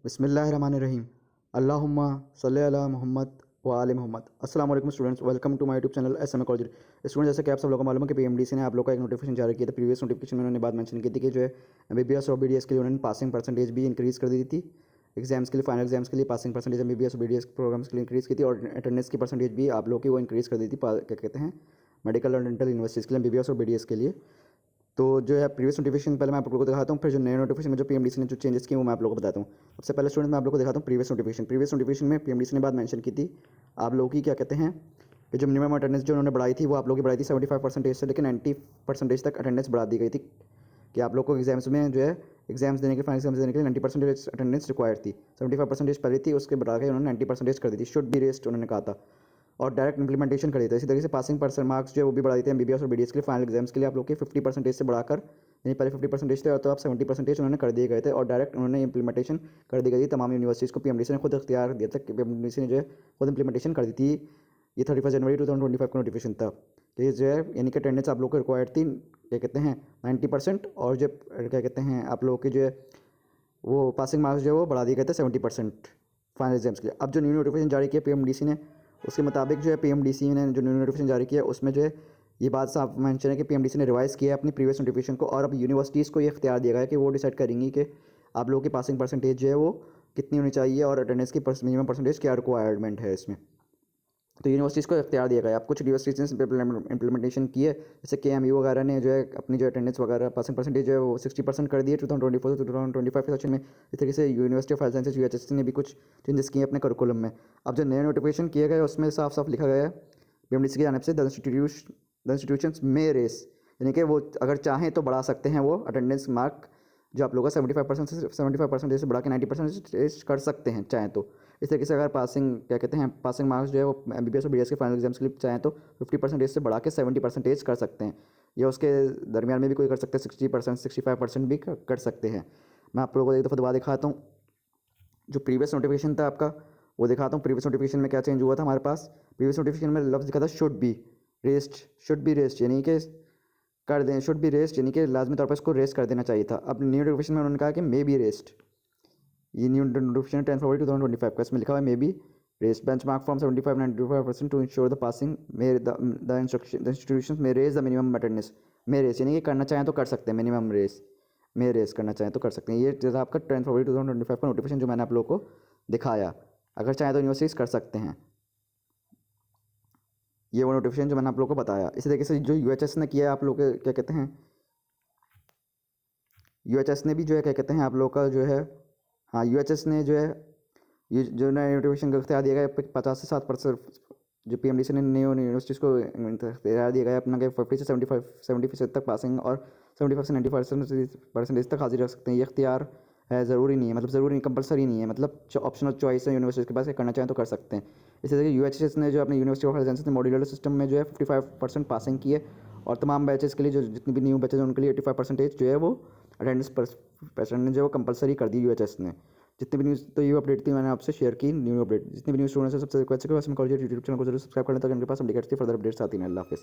बिस्मिल्लाहिर्रहमानिर्रहीम। अल्लाहुम्मा सल्ली अला मोहम्मद व आले मोहम्मद। अस्सलाम वालेकुम students, welcome to my YouTube channel SMA college. Student, जैसे कि आप सब लोगों को मालूम है कि पीएमडीसी ने आप लोग का एक नोटिफिकेशन जारी किया था। प्रीवियस नोटिफिकेशन में उन्होंने बात मेंशन की थी कि जो है एमबीबीएस और बीडीएस के लिए उन्होंने पासिंग परसेंटेज भी इंक्रीज़ कर दी थी। एग्जाम्स के लिए, फाइनल एग्जाम्स के लिए पासिंग परसेंटेज एमबीबीएस और बीडीएस प्रोग्राम्स के लिए इंक्रीज़ की थी, और अटेंडेंस की परसेंटेज भी आप लोग की वो इंक्रीज़ कर दी थी, क्या कहते हैं, मेडिकल और डेंटल यूनिवर्सिटीज़ के लिए एमबीबीएस और बीडीएस के लिए। तो जो है प्रीवियस नोटिफिकेशन पहले मैं आप लोगों को दिखाता हूँ, फिर जो नए नोटिफिकेशन में जो पीएमडीसी ने जो चेंजेस किए वो मैं आप लोगों को बताता हूँ। सबसे पहले स्टूडेंट मैं आप लोगों को दिखाता हूँ प्रीवियस नोटिफिकेशन। प्रीवियस नोटिफिकेशन में पीएमडीसी ने बात मेंशन की थी आप लोगों की, क्या कहते हैं, कि जो मिनिमम अटेंडेंस जो उन्होंने बढ़ाई थी वो आप लोगों की बढ़ाई थी 75% से लेकर 90% तक अटेंडेंस बढ़ा दी गई थी, कि आप लोग को एग्जाम्स में जो है एग्जाम्स देने के, फाइनल एग्जाम्स देने के लिए 90% अटेंडेंस रिक्वायर्ड थी। 75% पहले थी, उसके बढ़ा के उन्होंने 90% कर दी थी। शुड बी रेस्ट उन्होंने कहा था, और डायरेक्ट इंप्लीमेंटेशन कर दिया था। इसी तरीके से पासिंग परसेंट मार्क्स जो है वो भी बढ़ा दी थी एमबीबीएस और बीडीएस के लिए। फाइनल एग्जाम्स के लिए आप लोग के 50% से बढ़ाकर, यानी पहले 50% थे और तो आप 70% उन्होंने कर दिए गए थे, और डायरेक्ट उन्होंने इंप्लीमेंटेशन कर दी गई थी तमाम यूनिवर्सिटीज़ को। पीएमडीसी ने खुद इख्तियार दिया था कि पीएमडीसी ने जो है खुद इंप्लीमेंटेशन कर दी थी। ये 31 जनवरी 2025 का नोटिफिकेशन था कि जो है यानी कि अटेंडेंस आप लोग को रिक्वायर्ड थी, क्या कहते हैं, 90%, और जो क्या कहते हैं आप लोगों के जो है वो पासिंग मार्क्स जो है वो बढ़ा दिए गए थे 70% फाइनल एग्जाम्स के लिए। अब जो न्यू नोटिफिकेशन जारी किया पीएमडीसी ने, उसके मुताबिक जो है पीएमडीसी ने जो न्यू नोटिफिकेशन जारी किया उसमें जो है ये बात साफ मेंशन है कि पीएमडीसी ने रिवाइज़ किया है अपनी प्रीवियस नोटिफिकेशन को, और अब यूनिवर्सिटीज़ को ये इख्तियार दिया गया है कि वो डिसाइड करेंगी कि आप लोगों की पासिंग परसेंटेज जो है वो कितनी होनी चाहिए, और अटेंडेंस की मिनिमम परसेंटेज क्या रिक्वायरमेंट है इसमें। तो यूनिवर्सिटीज़ को इख्तियार दिया गया। अब कुछ यूनिवर्सिटीज़ ने इंप्लीमेंटेशन की है, जैसे केएमयू वगैरह ने जो है अपनी जो अटेंडेंस वगैरह पासिंग परसेंटेज जो है वो 60% कर दी है 2024 से 2025 के सेशन में। इस तरीके से यूनिवर्सिटी ऑफ हेल्थ साइंसेज यूएचएससी ने भी कुछ चेंजेस किए अपने करिकुलम में। अब जो नए नोटिफिकेशन किए गए उसमें साफ साफ लिखा गया है पीएमडीसी की जानिब से, द इंस्टीट्यूशंस में रेस, यानी कि वो अगर चाहें तो बढ़ा सकते हैं वो अटेंडेंस मार्क जो आप लोगों का 75% से बढ़ा के 90% कर सकते हैं चाहें तो। इस तरीके से अगर पासिंग, क्या कहते हैं, पासिंग मार्क्स जो है वो एमबीबीएस और बीडीएस के फाइनल एग्जाम्स के लिए चाहें तो 50% से बढ़ा के 70% कर सकते हैं, या उसके दरमियान में भी कोई कर सकते हैं, 60% 65% भी कर सकते हैं। मैं आप लोगों को एक दफ़ा दोबारा दिखाता हूँ जो प्रीवियस नोटिफिकेशन था आपका, वो दिखाता हूँ। प्रीवियस नोटिफिकेशन में क्या चेंज हुआ था हमारे पास। प्रीवियस नोटिफिकेशन में लफ्ज़ लिखा था शुड बी रेस्ट, यानी कि कर दें, शुड बी रेस्ट, यानी कि लाजमी तौर पर इसको रेस्ट कर देना चाहिए था। अब न्यू नोटिफिकेशन में उन्होंने कहा कि मे बी रेस्ट। ये न्यू नोटिफिकेशन 10 फरवरी 2025 का, इसमें लिखा हुआ है may be raised benchmark from 75-95% to ensure the passing may the institution में raise the minimum attendance. May raise यानी कि करना चाहें तो कर सकते हैं, मिनिमम रेस में रेस करना चाहें तो कर सकते हैं। ये जैसा आपका 10 फरवरी 2025 का नोटिफिकेशन जो मैंने आप लोगों को दिखाया, अगर चाहें तो यूनिवर्सिटीज़ कर सकते हैं। ये वो नोटिफिकेशन जो मैंने आप लोगों को बताया। इसी तरीके से जो यूएचएस ने किया है आप लोग क्या कहते हैं, यूएचएस ने भी जो है क्या कहते हैं आप लोग का जो है, हाँ, यूएचएस ने जो है ये जो नया नोटिफिकेशन का इख्तियार दिया गया 50 से 60%, जो पीएमडीसी ने न्यू यूनिवर्सिटीज़ को इख्तियार दिया गया अपना कि 50 से 70% तक पासिंग और 75 से 90% तक हाजिर रख सकते हैं। ये इख्तियार है, ज़रूरी नहीं है, मतलब ज़रूरी नहीं, कंपलसरी नहीं है, मतलब ऑप्शनल चॉइस है यूनिवर्सिटी के पास, करना चाहें तो कर सकते हैं। इसी तरह यूएचएस ने जो अपने यूनिवर्सिटी ऑफ हेल्थ साइंसेज ने मॉड्यूलर सिस्टम में जो है 55% पासिंग की है, और तमाम बैचेस के लिए जो जितनी भी न्यू बैचेज हैं उनके लिए 85% जो है वो अटेंडेंस परसेंटेज जो है वो कंपलसरी कर दी यूएचएस ने। जितनी भी न्यूज़, तो ये अपडेट थी मैंने आपसे शेयर की न्यू अपडेट। जितनी भी न्यूज़ स्टूडेंट्स है सबसे रिक्वेस्ट है कि बस कॉलेज यूट्यूब चैनल को जरूर सब्सक्राइब कर लें ताकि उनके पास अपडेट्स की फर्दर अपडेट्स आती हैं। अल्लाह हाफिज़।